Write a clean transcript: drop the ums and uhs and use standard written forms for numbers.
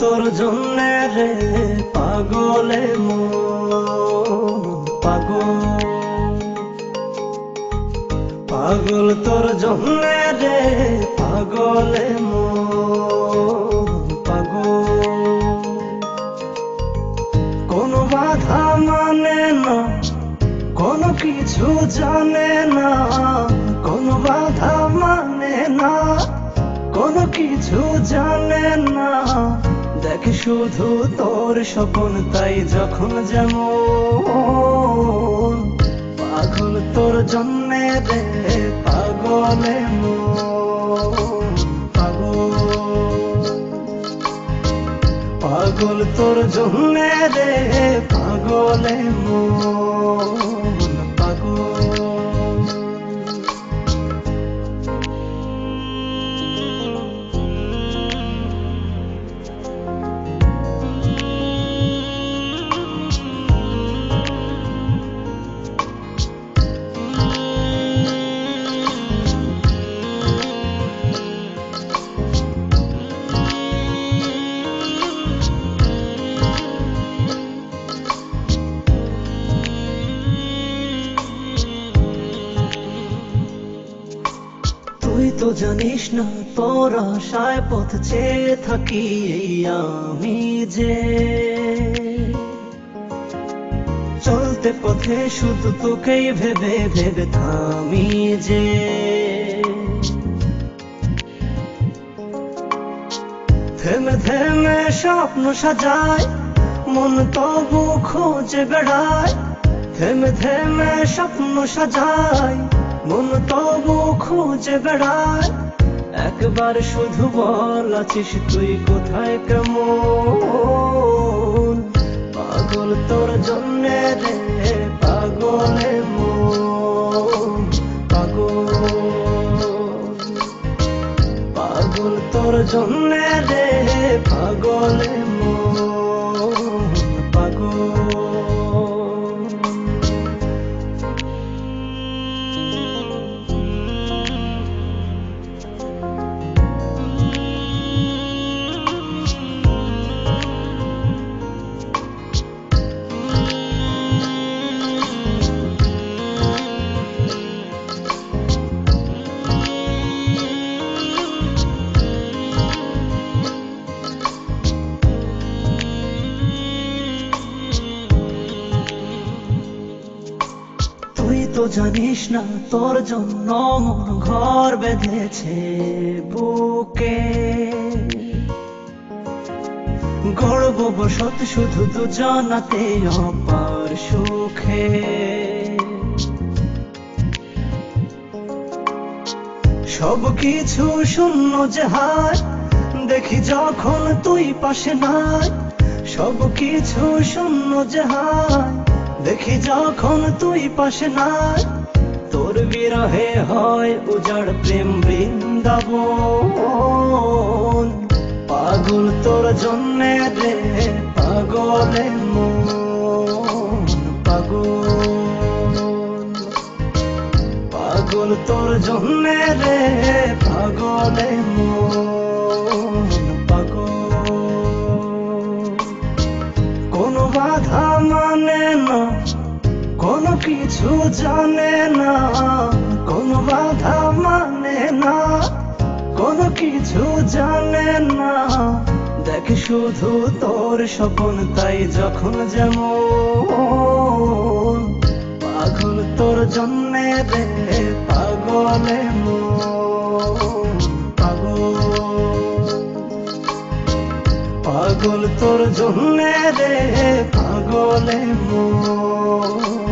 তোর জন্যে রে পাগলে মন পাগল, পাগল তোর জন্যে রে পাগলে মন পাগল। কোনো বাধা মানে না, কোনো কিছু জানে না, কোনো বাধা মানে না, কোনো কিছু জানে না। দেখ শুধু তোর স্বপ্ন তাই যখন যেমন, পাগল তোর জন্যে রে পাগলে মন পাগল, পাগল তোর জন্যে রে পাগলে মন পাগল। তুই তো জানিস না তোর আশায় পথ চেয়ে থাকি এই আমি যে, চলতে পথে শুধু তোকেই ভেবে ভেবে থামি যে। থেমে থেমে স্বপ্ন সাজায় মন তবু খোঁজে বেড়ায়, থেমে থেমে স্বপ্ন সাজায় মন তবু খুঁজে বেড়ায়। একবার শুধু বল আছিস তুই কোথায় কেমন, পাগল তোর জন্যে রে পাগলে মন পাগল, পাগল তোর জন্যে রে পাগলে মন পাগল। তুই তো জানিস না তোর জন্য মন ঘর বেঁধেছে বুকে, গর্ব বসত শুধু দুজনাতে অপার সুখে। সব কিছু শূন্য যে হায় দেখি যখন তুই পাশে নাই, সব কিছু শূন্য যে হায় দেখি যখন তুই পাশে নাই। তোর বিরহে হয় উজাড় প্রেম বৃন্দাবন, পাগল তোর জন্যে রে পাগলে মন পাগল, পাগল তোর জন্যে রে পাগলে মন পাগল। কোনো বাধা মানে না, কোনো কিছু জানে না, কোনো বাধা মানে না, কোনো কিছু জানে না। দেখ শুধু তোর স্বপ্ন তাই যখন যেমন, পাগল তোর জন্যে রে পাগলে মন পাগল, পাগল তোর জন্যে রে পাগলে মন।